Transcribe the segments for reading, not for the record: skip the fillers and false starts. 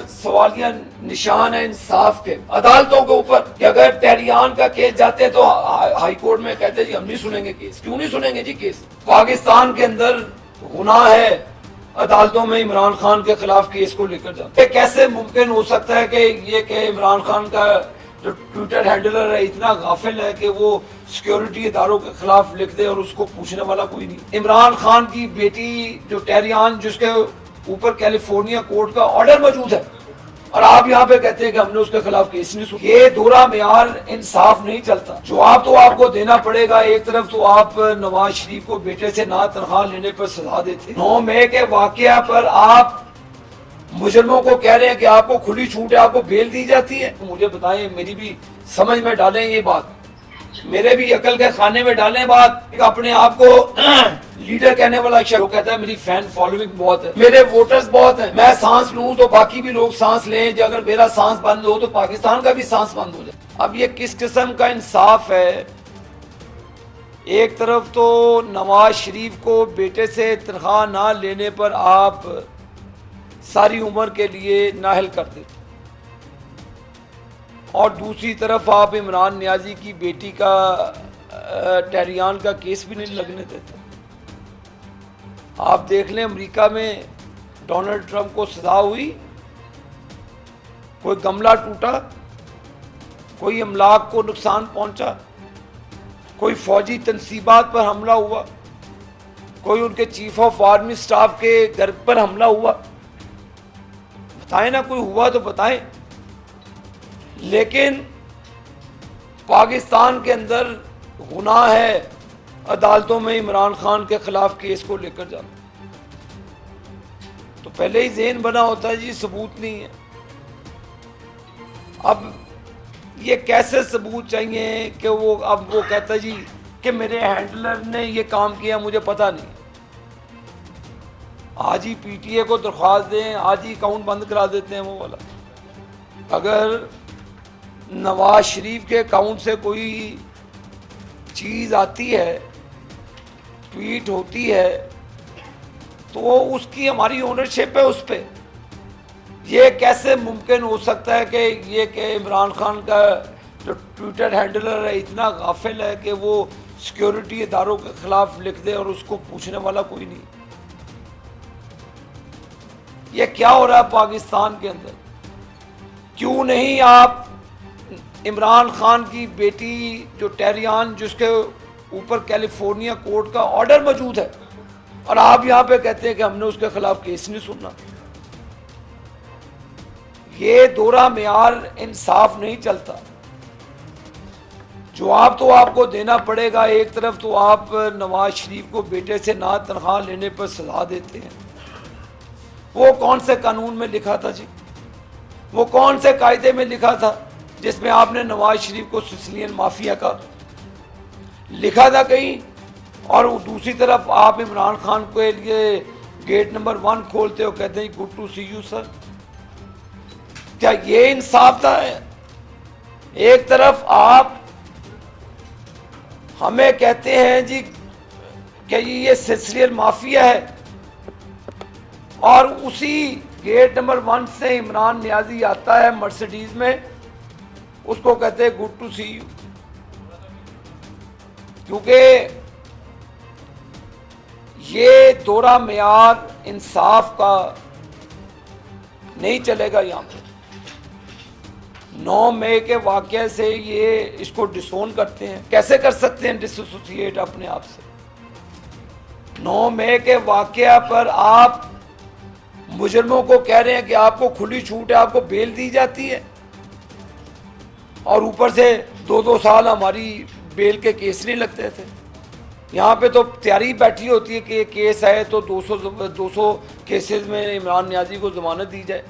सवालिया निशान है इंसाफ के अदालतों के ऊपर कि अगर टेहरियान का केस जाते तो हाई कोर्ट में कहते जी हम नहीं सुनेंगे केस। क्यों नहीं सुनेंगे जी केस? पाकिस्तान के अंदर गुनाह है अदालतों में इमरान खान के खिलाफ केस को लेकर जाना। कैसे मुमकिन हो सकता है कि ये कि इमरान खान का जो ट्विटर हैंडलर है इतना गाफिल है कि वो सिक्योरिटी इदारों के खिलाफ लिख दे और उसको पूछने वाला कोई नहीं। इमरान खान की बेटी जो टेहरियान, जिसके ऊपर कैलिफोर्निया कोर्ट का ऑर्डर मौजूद है, और आप यहाँ पे कहते हैं कि हमने उसके खिलाफ केस नहीं सुना। ये दोहरा मेयार इंसाफ नहीं चलता। जवाब तो आपको देना पड़ेगा। एक तरफ तो आप नवाज शरीफ को बेटे से ना तनख्वाह लेने पर सजा देते, 9 मई के वाकया पर आप मुजरिमों को कह रहे हैं कि आपको खुली छूट है, आपको बेल दी जाती है। तो मुझे बताएं, मेरी भी समझ में डालें ये बात, मेरे भी अकल के खाने में डालें बात। अपने आप को लीडर कहने वाला शख्स वो कहता है मेरी फैन फॉलोइंग बहुत है, मेरे वोटर्स बहुत हैं, मैं सांस लूं तो बाकी भी लोग सांस लें, अगर मेरा सांस बंद हो तो पाकिस्तान का भी सांस बंद हो जाए। अब ये किस किस्म का इंसाफ है? एक तरफ तो नवाज शरीफ को बेटे से तनख्वाह ना लेने पर आप सारी उम्र के लिए नाअहल कर देते, और दूसरी तरफ आप इमरान नियाजी की बेटी का टेहरियान का केस भी नहीं लगने देते। आप देख लें, अमेरिका में डोनाल्ड ट्रंप को सजा हुई, कोई गमला टूटा, कोई अमलाक को नुकसान पहुंचा, कोई फौजी तनसीबात पर हमला हुआ, कोई उनके चीफ ऑफ आर्मी स्टाफ के घर पर हमला हुआ। बताएं ना, कोई हुआ तो बताएं। लेकिन पाकिस्तान के अंदर गुनाह है अदालतों में इमरान खान के खिलाफ केस को लेकर जाना। तो पहले ही ज़हन बना होता है जी सबूत नहीं है। अब ये कैसे सबूत चाहिए कि वो अब वो कहता जी कि मेरे हैंडलर ने ये काम किया, मुझे पता नहीं। आज ही पीटीए को दरख्वास्त दें, आज ही अकाउंट बंद करा देते हैं वो वाला। अगर नवाज शरीफ के अकाउंट से कोई चीज़ आती है, ट्वीट होती है, तो उसकी हमारी ओनरशिप है उस पर। यह कैसे मुमकिन हो सकता है कि ये कि इमरान खान का जो ट्विटर हैंडलर है इतना गाफिल है कि वो सिक्योरिटी इदारों के खिलाफ लिख दे और उसको पूछने वाला कोई नहीं। ये क्या हो रहा है पाकिस्तान के अंदर? क्यों नहीं आप इमरान खान की बेटी जो टेहरियान, जिसके ऊपर कैलिफोर्निया कोर्ट का ऑर्डर मौजूद है, और आप यहां पे कहते हैं कि हमने उसके खिलाफ केस नहीं सुनना। ये दोहरा मेयार इंसाफ नहीं चलता। जवाब तो आपको देना पड़ेगा। एक तरफ तो आप नवाज शरीफ को बेटे से ना तनख्वाह लेने पर सजा देते हैं। वो कौन से कानून में लिखा था जी? वो कौन से कायदे में लिखा था जिसमें आपने नवाज शरीफ को सिसिलियन माफिया का लिखा था कहीं? और दूसरी तरफ आप इमरान खान के लिए गेट नंबर 1 खोलते हो, कहते हैं good to see you sir. क्या ये इंसाफ था? एक तरफ आप हमें कहते हैं जी कि ये सिसिलियन माफिया है, और उसी गेट नंबर 1 से इमरान नियाजी आता है मर्सिडीज में, उसको कहते हैं गुड टू सी यू। क्योंकि ये दोहरा मेयार इंसाफ का नहीं चलेगा। यहां पे 9 मई के वाकये से ये इसको डिसोन करते हैं। कैसे कर सकते हैं डिसोसिएट अपने आप से? 9 मई के वाकया पर आप मुजरिमों को कह रहे हैं कि आपको खुली छूट है, आपको बेल दी जाती है, और ऊपर से 2-2 साल हमारी बेल के केस नहीं लगते थे। यहाँ पे तो तैयारी बैठी होती है कि केस है तो 200 केसेस में इमरान नियाजी को जमानत दी जाए।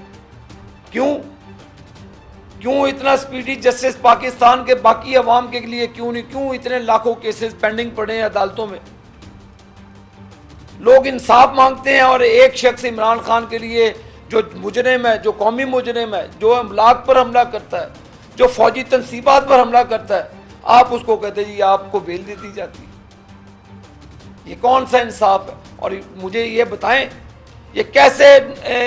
क्यों इतना स्पीडी जस्टिस पाकिस्तान के बाकी अवाम के लिए क्यों नहीं? क्यों इतने लाखों केसेस पेंडिंग पड़े हैं अदालतों में? लोग इंसाफ मांगते हैं, और एक शख्स इमरान खान के लिए जो मुजरिम है, जो कौमी मुजरिम है, जो अमलाक पर हमला करता है, जो फौजी तनसीबात पर हमला करता है, आप उसको कहते जी आपको बेल दे दी जाती है। ये कौन सा इंसाफ है? और मुझे ये बताएं, ये कैसे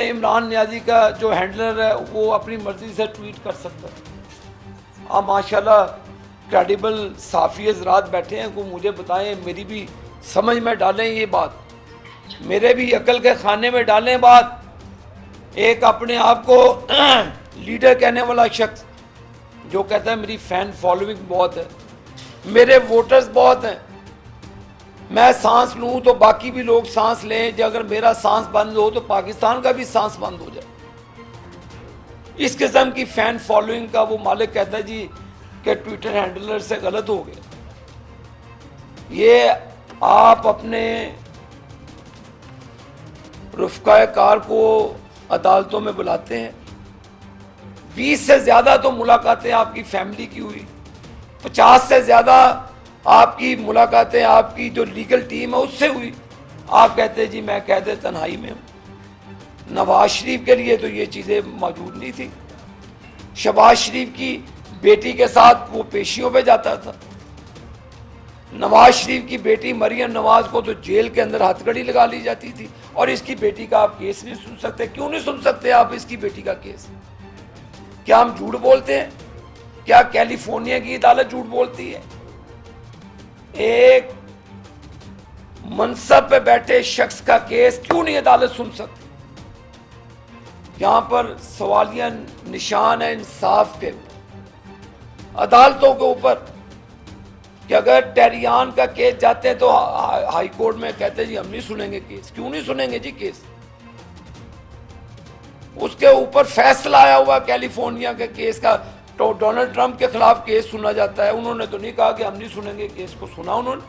इमरान नियाजी का जो हैंडलर है वो अपनी मर्जी से ट्वीट कर सकता है? आप माशाल्लाह क्रेडिबल साफ़ी हज़रात बैठे हैं, को मुझे बताएं, मेरी भी समझ में डालें ये बात, मेरे भी अकल के खाने में डालें बात। एक अपने आप को लीडर कहने वाला शख्स जो कहता है मेरी फ़ैन फॉलोइंग बहुत है, मेरे वोटर्स बहुत हैं, मैं सांस लूं तो बाकी भी लोग सांस लें, जो अगर मेरा सांस बंद हो तो पाकिस्तान का भी सांस बंद हो जाए। इस किस्म की फ़ैन फॉलोइंग का वो मालिक कहता है जी कि ट्विटर हैंडलर से गलत हो गया। ये आप अपने रुफ़क़ाए कार को अदालतों में बुलाते हैं, 20 से ज़्यादा तो मुलाकातें आपकी फैमिली की हुई, 50 से ज़्यादा आपकी मुलाकातें आपकी जो लीगल टीम है उससे हुई। आप कहते हैं जी मैं कहते तन्हाई में हूँ। नवाज शरीफ के लिए तो ये चीज़ें मौजूद नहीं थी। शहबाज शरीफ की बेटी के साथ वो पेशियों पे जाता था। नवाज शरीफ की बेटी मरियम नवाज को तो जेल के अंदर हथकड़ी लगा ली जाती थी, और इसकी बेटी का आप केस नहीं सुन सकते। क्यों नहीं सुन सकते आप इसकी बेटी का केस? क्या हम झूठ बोलते हैं? क्या कैलिफोर्निया की अदालत झूठ बोलती है? एक मनसब पे बैठे शख्स का केस क्यों नहीं अदालत सुन सकती? यहां पर सवालिया निशान है इंसाफ के, अदालतों के ऊपर, कि अगर टेरियान का केस जाते हैं तो हाई कोर्ट में कहते हैं जी हम नहीं सुनेंगे केस। क्यों नहीं सुनेंगे जी केस? उसके ऊपर फैसला आया हुआ कैलिफोर्निया के केस का, तो डोनाल्ड ट्रंप के खिलाफ केस सुना जाता है। उन्होंने तो नहीं कहा कि हम नहीं सुनेंगे केस, को सुना उन्होंने।